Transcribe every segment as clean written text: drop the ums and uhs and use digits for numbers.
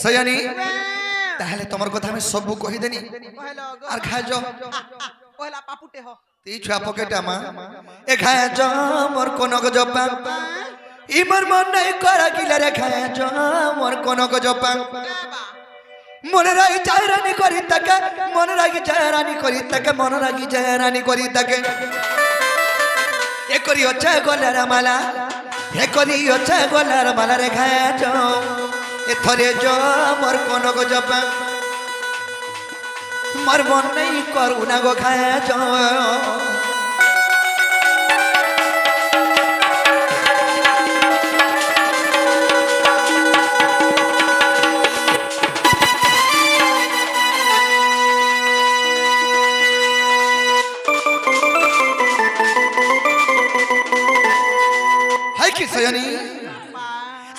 सयानी ताहले तमर কথা আমি সব কহি দেনি আর খায় জ পহলা পাপুটে হ ती छुआ पॉकेट आमा ए खाया ज मोर कोनक जपा ई मोर मन नहीं करा किला रे खाया ज मोर कोनक जपा मन रागी चायरानी करी तके मन रागी चायरानी करी तके मन रागी चायरानी करी तके ए करी अच्छा गलार माला ए करी अच्छा गलार माला रे खाया ज ए थरे ज मोर कोनक जपा मर मन नहीं करू ना गो खाया जो हाय कि सयानी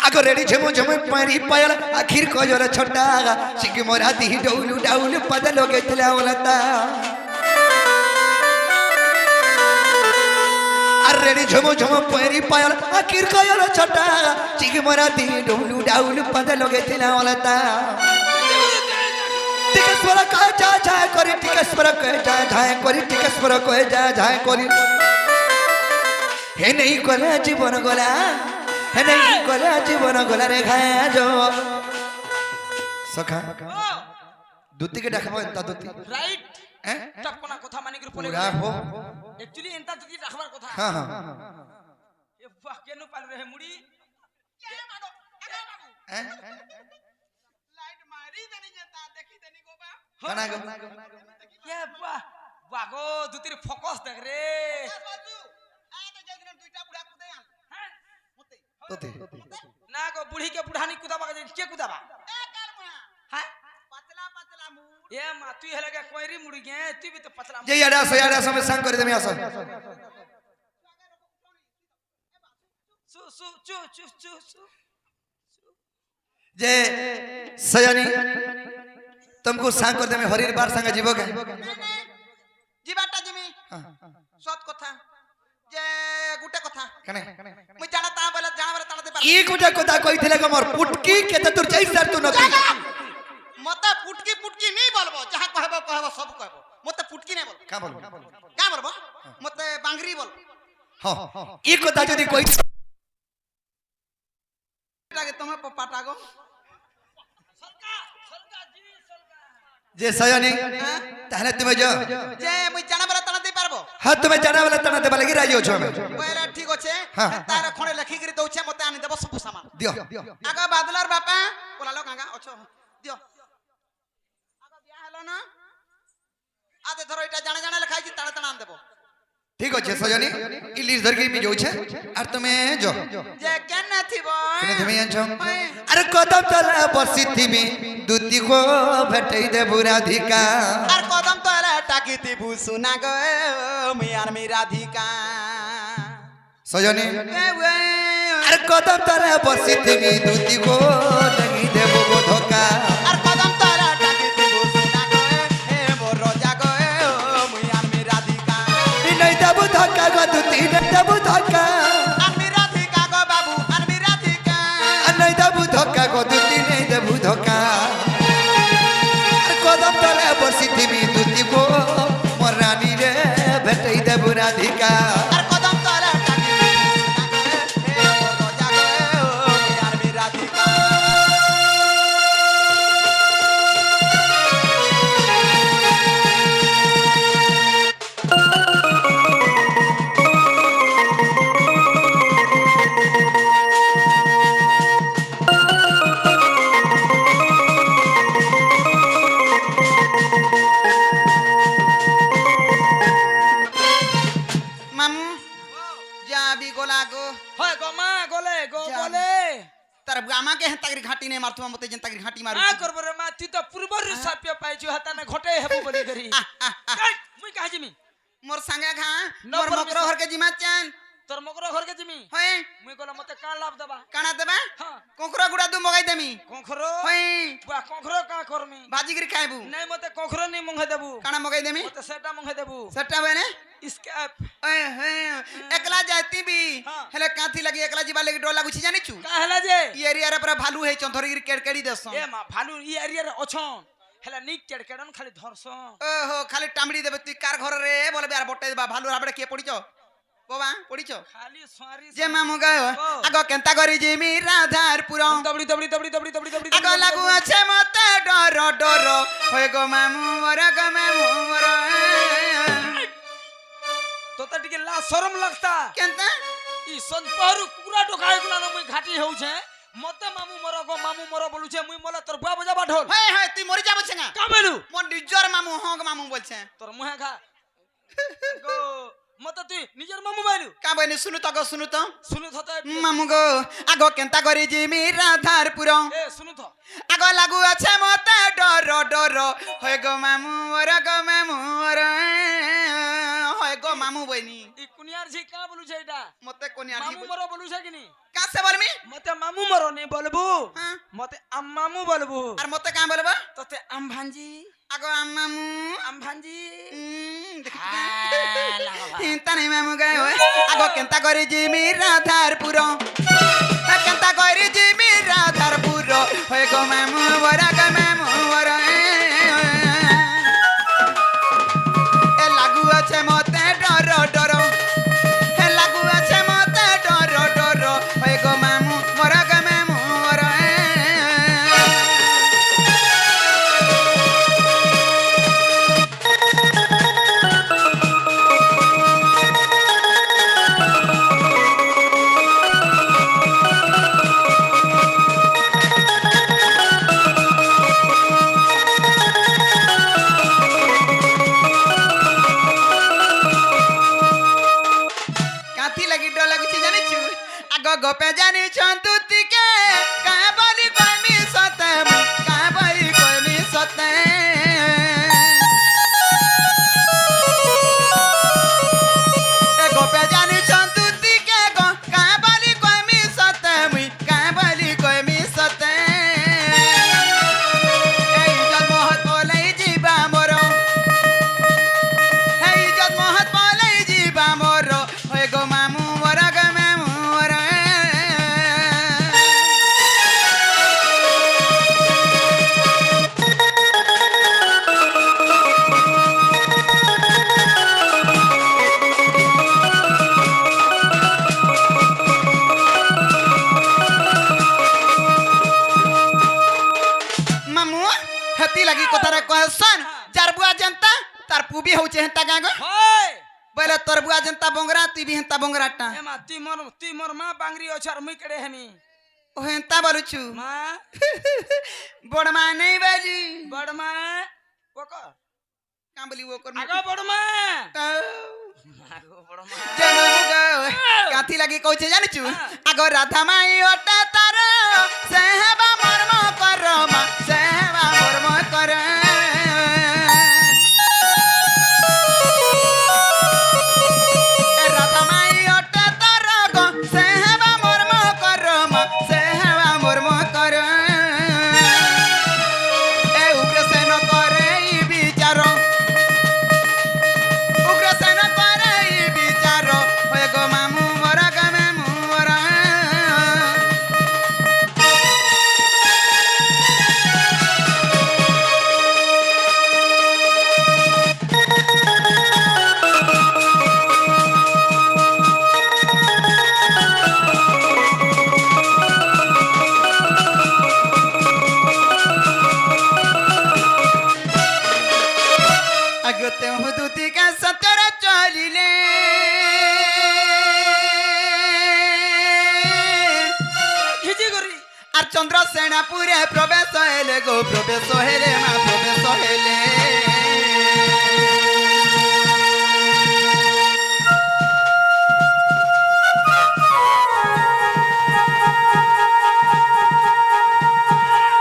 आगो रेडी झमो झमो पारी पायल आखिर को जोर छोटा सिकी मोरा दी डौलू डाउल पदल गेतला ओलता अरे रेडी झमो झमो पारी पायल आखिर को जोर छोटा सिकी मोरा दी डौलू डाउल पदल गेतला ओलता टिकस्वर का जा जा करी टिकस्वर का जा जा करी टिकस्वर को जा जा करी हे नहीं कोला जीवन गोला है नहीं गोला जीवन गोला रे खाया जो सखा दुती के डाखबो एंता दुती राइट हैं टपना কথা মানে করে পড়ে पूरा हो एक्चुअली एंता दुती রাখবার কথা हां हां ए वाह केनु पाल रे मुड़ी के मागो अरे मागो हैं लाइट मारी देनी जता देखी देनी गो बा कना गो के वाह वाह गो दुतीर फोकस देख रे बाजू आ तो जइदिन दुईटा बुढ़ा कुदे आन हैं तोते ना गो बुढ़ी के बुढ़ानी कुदाबा के कुदाबा ए कर मुआ हैं पतला पतला मुड़ ए मा तू हेले के कोइरी मुड़ी गे तू भी तो पतला जे याडा समय संग कर देमी आसा सु सु चु चु चु चु जे सयानी तुमको संग कर देमी हरिर बार संग जीवो के जीवाटा जिमी सत कथा जे गुटे कथा कने मुई जाना ता बोले जाना बोले ताना दे पार एक गुटे कथा कहिथिले क मोर पुटकी केते तोर जई सर तू नकी मते पुटकी पुटकी नहीं बोलबो जहां कहबो सब कहबो मते पुटकी नहीं बोल का बोल का बोलबो मते बांगरी बोल हां एक कथा जदी कहि लागे तुम्हें पपाटा गो जे सयानी ताहले तुमे जो जे मुई जाना बोले ताना दे पारबो हां तुमे जाना वाला तना देबा लगी राजी हो हमें पहले ठीक होछे तार खणे लखी करी दउछे मते आनी देबो सब सामान दियो आगा बादलर बापा बोला लो कांगा अच्छो दियो आगा बिया हेलो ना आदे धरो इटा जाने जाने लिखाई छी ताना ताना आन देबो ठीक होछे सयानी ई लिस्ट धर के मी जो छे और तुमे जो जे केन थिबो केने तुमे आछो अरे कदम चला बसी थीबी दूती को भेटई दे बुराधिका आर कदम तोला टाकी थिबु सुना गो मियार मी राधिका सयानी अरे कदम चला बसी थीबी दूती को लगी दे बो धोका आर कदम तोला टाकी थिबु सुना गो ए मोर रोजा गो मियार मी राधिका ई नहीं देबो धोका गो दूती नहीं देबो धोका आर मी राधिका गो बाबू आर मी राधिका नहीं देबो धोका गो दूती नहीं देबो धोका कदम तले बसी थीबी दूती को मोर रानी रे भेटई दे बुराधिका आर कदम तोला टाकी थिबु सुना गो ए मोर रोजा गो मियार मी राधिका मम जा भी गोला गो होय गो मा गोले गो गोले तार गामा के तगरी घाटी ने मारथुमा मते जन तगरी घाटी मारू आ करबो रे मा तू तो पूर्वर साप्य पाइछु हता न घटे हेबो बोली करी मुई कहा जिमी मोर संगे घा मोर मकरो घर के जिमा चान तोर मकरो घर के जिमी होय मुई गोला मते का लाभ देबा काना देबा हां कोखरो गुड़ा दु मगाई देमी कोखरो होई बा कोखरो का करमी भाजी गिरी खाइबू नहीं मते कोखरो नहीं मंगे देबू काना मगाई देमी मते सेटा मंगे देबू सट्टा बने स्कैप ओए हे एकला जाती भी हाँ। हेले काथी लगी एकला जीवा लगी डोला गुछि जानि छु का हला जे ई एरिया रे पूरा भालू है चंथरी गिरी केड़केड़ी देसन ए मा भालू ई एरिया रे अछन हला निक केड़केडन खाली धरसन ओहो खाली टामड़ी देबे तू कार घर रे बोले यार बटे बा भालू राबड़े के पड़िछ बाबा पड़िछ खाली स्वारी जे मामू गयो आगो केंता करी जिमी राधारपुर दबड़ी दबड़ी दबड़ी दबड़ी दबड़ी दबड़ी आगो लागू আছে मते डर डर होय गो मामू मोर गो मामू मोर तो त टिके ला शरम लगता केंता ई संतहरु कुकुरा डोकाय गुला न मुई घाटी हेउ छे मते मामू मोर बोलु छे मुई मोला तोर बुआ बजाबा ढोल हाय हाय तू मरि जाबो छेगा का बेलु मोर निजर मामू हंग मामू बोलछे तोर मुहे खा गो मते तू निजर मामू बाइलु का बने सुनु तो सुनु थते मामू गो आगो केंता करी जिमी राधारपुर ए सुनु थ आगो लागू আছে मते डर डर होय गो मामू मोर गो मामू मोर होय गो मामू बनी ई कुनियार जी का बोलु छे एटा मते कोनी आठी मामू मोर बोलु छे कि नी का से बोलमी मते मामू मोर ने बोलबू हां मते अम्मामू बोलबू और मते का बोलबा तते अम भांजी आगो मामू अम भांजी तने मामू गयो आगो केंता करी जिमी राधारपुर केंता करी जिमी राधारपुर होय गो मामू वरा गो मामू वरा ए लागू আছে मते डर डर ए लागू আছে मते डर डर होय गो मामू वरा गो मामू वरा काथी लगी डोला गुछि जानि छु आगो गपे जानि छंतु तिके का बोली कोमी सते का बोली कोमी सते ए गपे जानि छंतु तिके का बोली कोमी सते मुई का बोली कोमी सते ए इज्जत मोहत बोलै जीवा मोर ए इज्जत मोहत बोलै जीवा मोर होय गो मामू मोर गो मामू मोर मामू हती लगी कोतारे कहसन जारबुआ जनता तार पुबी होचे हता गागो होय बोले तोर बुआ जनता बोंगरा तू भी हंता बोंगराटा ए मा ती मोर मां बांगरी अछर मुई केड़े हेमी ओ हंता बोलु छु मां बड़ मां नहीं बाजी बड़ मां ओकर का बोली वो कर आगो बड़ मां आगो बड़ मां जय काथी लगी कहू छे जानि छु आगो राधा माई ओटा तार सेहबा मर्म कर मा सेहबा मर्म कर ए राधा माई ओटा तार गो सेहबा मर्म कर मा सेहबा मर्म कर ए उग्रसेन करे ई विचार उग्रसेन करे ई विचार होय गो मामू मोर गो मामू मोर अगते हुदुती का सतर चलिले खिची गरी আর চন্দ্র সেনাপুরে প্রবেশ হেলে গো প্রবেশ হেলে মা প্রবেশ হেলে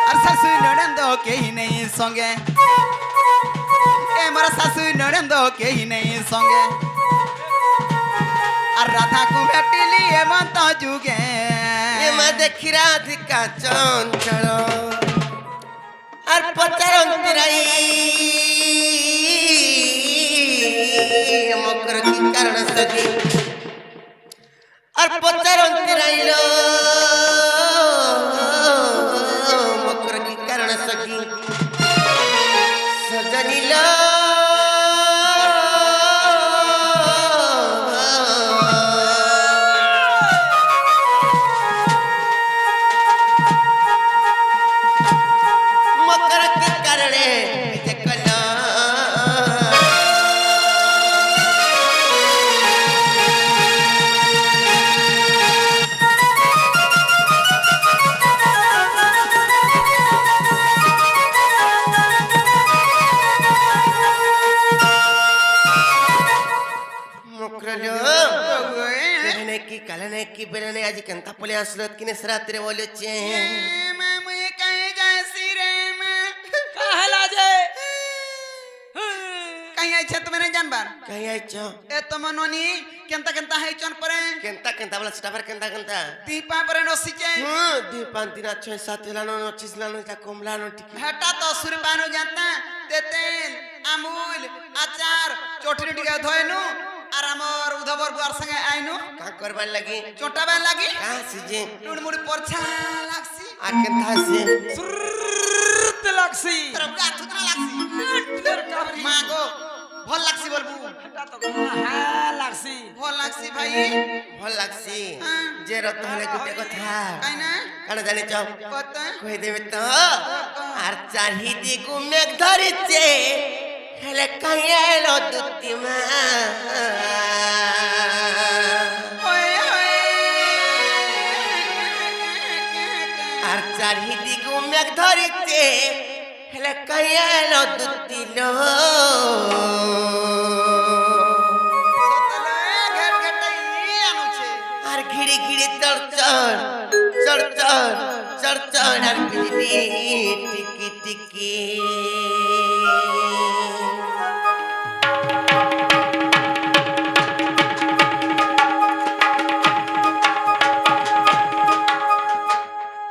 আর শাশু ননন্দ কেহি নেই সঙ্গে এ মোর শাশু ননন্দ কেহি নেই সঙ্গে আর রাধা কু ভেটিলি এমন্ত যুগে এমা দেখি রাধিকা চঞ্চল আর পচারন্তি রাই মকর কি কারণ সখী আর পচারন্তি রাইল মকর কি কারণ সখী সজনিল मकर के करणे विजय कला मुकरलो कहने की कलने की बेलने आज कंता पले असलत किने सरात्रे बोले छे कहला जे कहीं आई छे तुम्हें नहीं जानबार कहीं आई छो ए तुम नोनी केंता केंता है चन परे केंता केंता बोला स्टाफर केंता केंता दीपा परे नोसी चे दी पांतिना 6-7 लानो 25 लानो ता कम लानो टिकी हटा तो सुरपानो जानता तेतेल अमूल अचार चोटरी टिका धोएनु আর আমার উধবর বুয়ার সঙ্গে আইনু का करबार लगी চোটাবার লাগি का सिजे টুড়মুড়ি পরছা লাগছি आ केंता से सुरत लागसी তোর বুয়া থুতরা লাগছি तेर काबरी মা गो ভাল লাগছি বলবু हटा तो हाँ लागसी ভাল লাগছি ভাই भल लागसी जे रत हले गुटे कथा কাই না काण जानि छ কত কই দেবে তো আর চাহি দিগু মেঘ ধরিছে হেলে কাইলো দুতি মা ওয়ে ওয়ে আর চাহি দিগু মেঘ ধরিছে হেলে কাইলো দুতি লো সতলে ঘট ঘটাই আনুছে আর ঘিড়ি ঘিড়ি চড়চড় চড়চড় চড়চড় আর বিজলি টিকি টিকি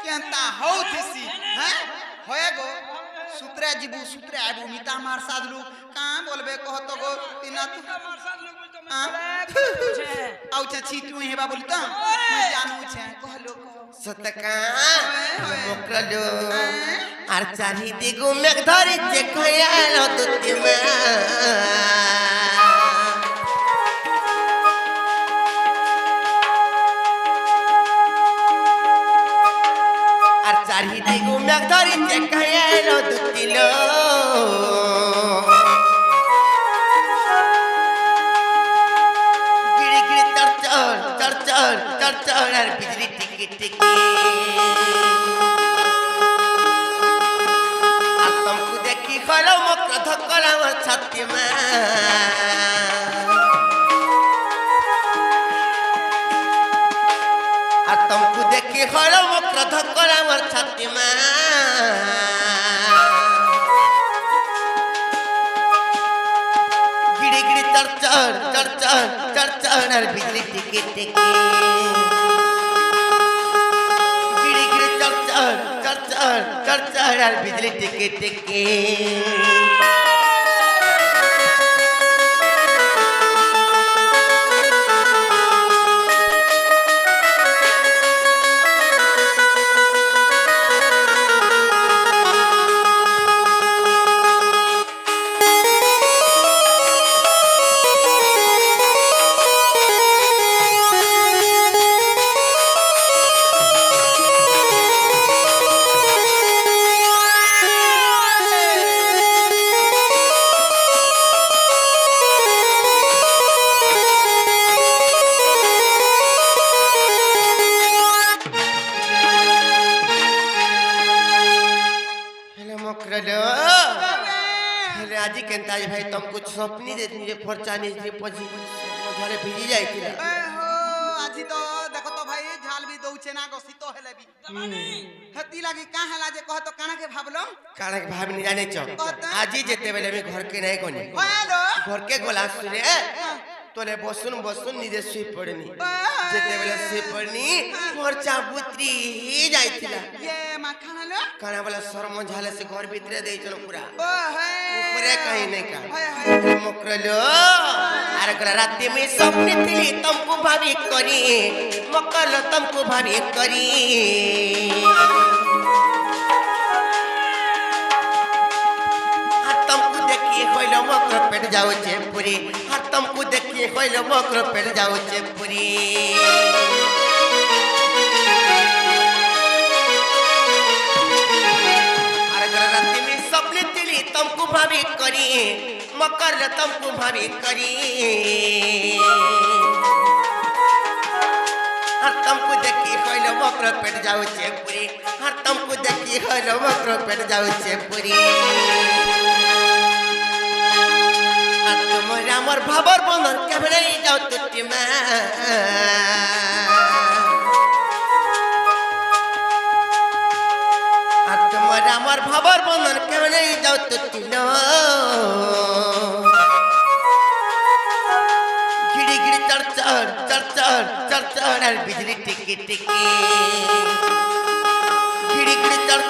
কেনতা হউতেছি হ্যাঁ হয়ে গো সূত্রে জিবু সূত্রে আইবু মিতা মার সাদলু কা বলবে কহত গো তিনা তু আউছা ছিটু হেবা বলি তো মুই জানু ছে কহলো সতকা মোকরলো আর চাহি দিগু মেঘ ধরিছে খায়ালো দুতি মা আর চাহি দিগু মেঘ ধরিছে খায়ালো দুতি লো গিড়ি গিড়ি চড়চড় চড়চড় চড়চড় আর বিজলি টিকি টিকি আর তমকু দেখি হলো মকর ধকর আমার ছাতি মা আর তমকু দেখি হলো মকর ধকর আমার ছাতি মা গিড়ি গিড়ি চড়চড় চড়চড় চড়চড় আর বিজলি টিকি টিকি গিড়ি গিড়ি চড়চড় চড়চড় চড়চড় আর বিজলি টিকি টিকি আজি কেনতা আজ ভাই তমকু স্বপ্নি দে নিজে ফরচা নিজে পজি ঘরে ভিজি যাইতিলা এ হো আজি তো দেখো তো ভাই ঝাল বি দউছে না গো শীত হেলে বি হেতি লাগি কা হেলা যে কহ তো কানা के ভাবলো কাণে ভাবনি জানে চ আজি যেতে বেলে আমি ঘর কে নাই কোনি হ্যালো ঘর কে গলা শুনে তোলে বসুন বসুন নিজে শুই পড়েনি যেতেবেলে শুই পড়নি মোর চাবুত্রি যাইছিলা ये मखाना लो কানা বলে শরম ঝালে সে ঘর ভিতরে দেইছন পুরা ओ है উপরে কাই নাই কা हाय हाय মকরলো আর গলা রাতে মে স্বপ্নে থিলি তমকু ভাবি করি মকরলো তমকু ভাবি করি আর তমকু দেখি হইল মকর পেট যাওছে পুরি আর তমকু দেখি হইল মকর পেট যাওছে পুরি আর গলা রাতে মে স্বপ্নে থিলি তমকু ভাবি করি मकर तुमको भाभी करी हर तुमको देखी होइलो मकर पेट जाऊ छे पूरी हर तुमको देखी होइलो मकर पेट जाऊ छे पूरी আর তোমার আমার ভাবর বন্ধন কেমনে যাও তুটি মা আর তোমার আমার ভাবর বন্ধন কেমনে যাও তুটি না चढ़ और बिजली टिकी टिकी गिड़ी गिड़ी चढ़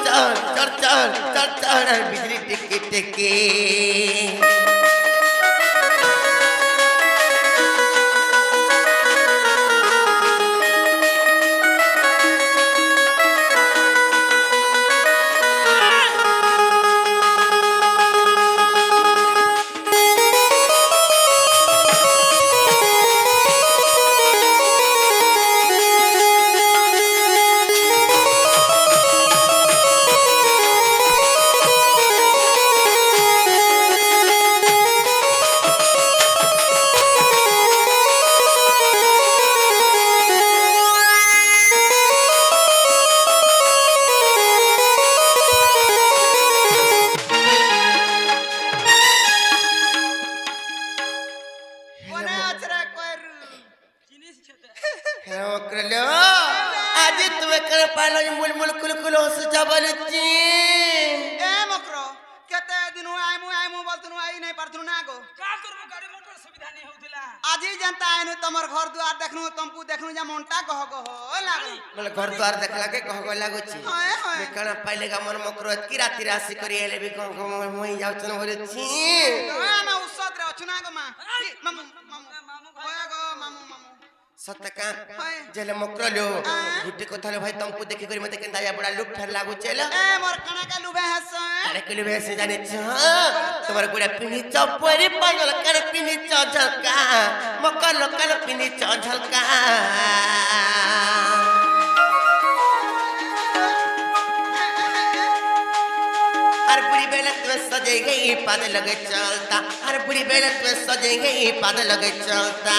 और बिजली टिकी टिकी आज तुम्हें कर पालो मुल मुल कुल कुल हंस जाबलची ए मकरो केते दिन आइमु बोलतनु आई नहीं परतनु ना गो का करबो गाड़ी मोटर सुविधा नहीं होतिला आजी जनता आइनु तमर घर दुआर देखनु तुमको देखनु जा मोंटा कह हो लागल बोले घर द्वार देखला के कह गो लागुची हाय हाय मैं कना पाइले का मन मकरो की राती राशि करी एले भी कह मोई जाउछन बोलची ना उसत रे अछुना गो मां मामू मामू होया गो मामू मामू सतका जेले मकरलो गुटे कथा रे भाई तुमको देखि करी मते केन दाया बड़ा लुक फेर लागु चेला ए मोर कना का लुबे हस अरे के लुबे से जाने छ तुम्हार गुड़ा पिनी चपरी पागल कर पिनी झलका मकरलो कर पिनी झलका हर बुरी बेला तुम्हें सजे गई पाद लगे चलता हर बुरी बेला तुम्हें सजे गई पाद लगे चलता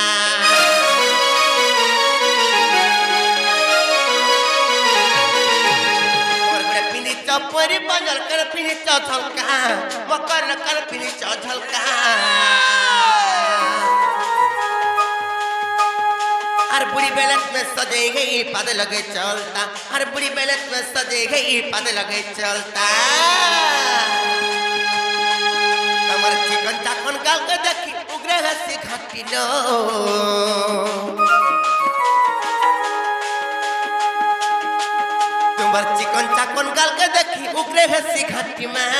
चपरी बजल कर पिनी झलका मकर कर पिनी झलका हर बुरी बेलत में सजे गई पद लगे चलता हर बुरी बेलत में सजे गई पद लगे चलता तमर चिकन चाकन गाल के देखी उग्र हंसी घाटी लो तुम्हार चिकन चाकन गाल के देखी उग्रे हंसी घाटी में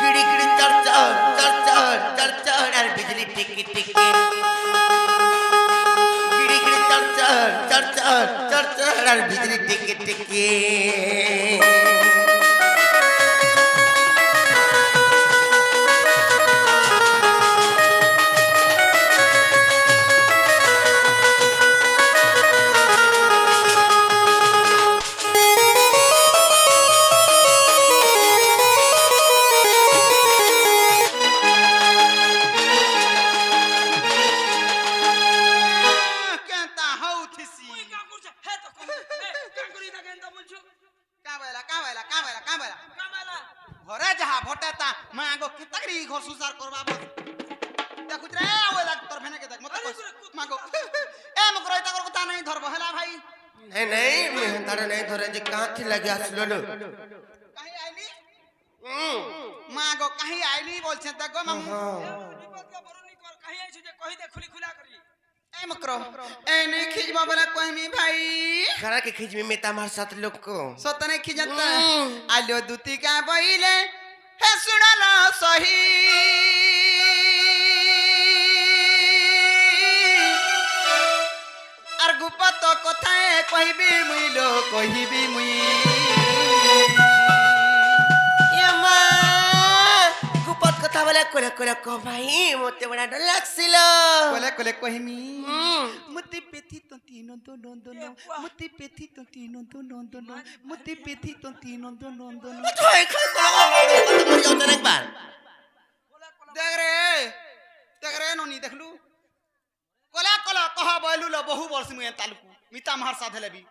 गिड़ी गिड़ी चढ़ और बिजली टिकी टिकी गिड़ी गिड़ी चढ़ और बिजली टिकी टिकी नहीं मैं तारे नहीं धरे जे कहां थी लगे आसलो कहीं आइली মা গো কাহি আইলি বলছেন তা গো মামু বিপদ কে বরুনি কর কাহি আইছো যে কহি দে খুলি খুলা করি ए मकरो ए नहीं खिजबा वाला कहमी भाई करा के खिंच में मैं हमारे साथ लोग को सतने खिजता आलो दूती का बइले हे सुनालो सही আর গুপত কথায় কহিবি মুই লো কহিবি মুই ये माँ गुपत कथा वाला कोला को भाई मोते बड़ा डर लगसिलो কলে কলে কহিমি মুতি পেথি তন্তি নন্দন নন্দন মুতি পেথি তন্তি নন্দন নন্দন মুতি পেথি তন্তি নন্দন নন্দন তোই খাই কোলা मर जाओ एक बार দেখ রে ননি দেখলু কলা কলা কহ বলু লো বহু বর্ষ মুই তালুকু মিতা মার সাথে লেবি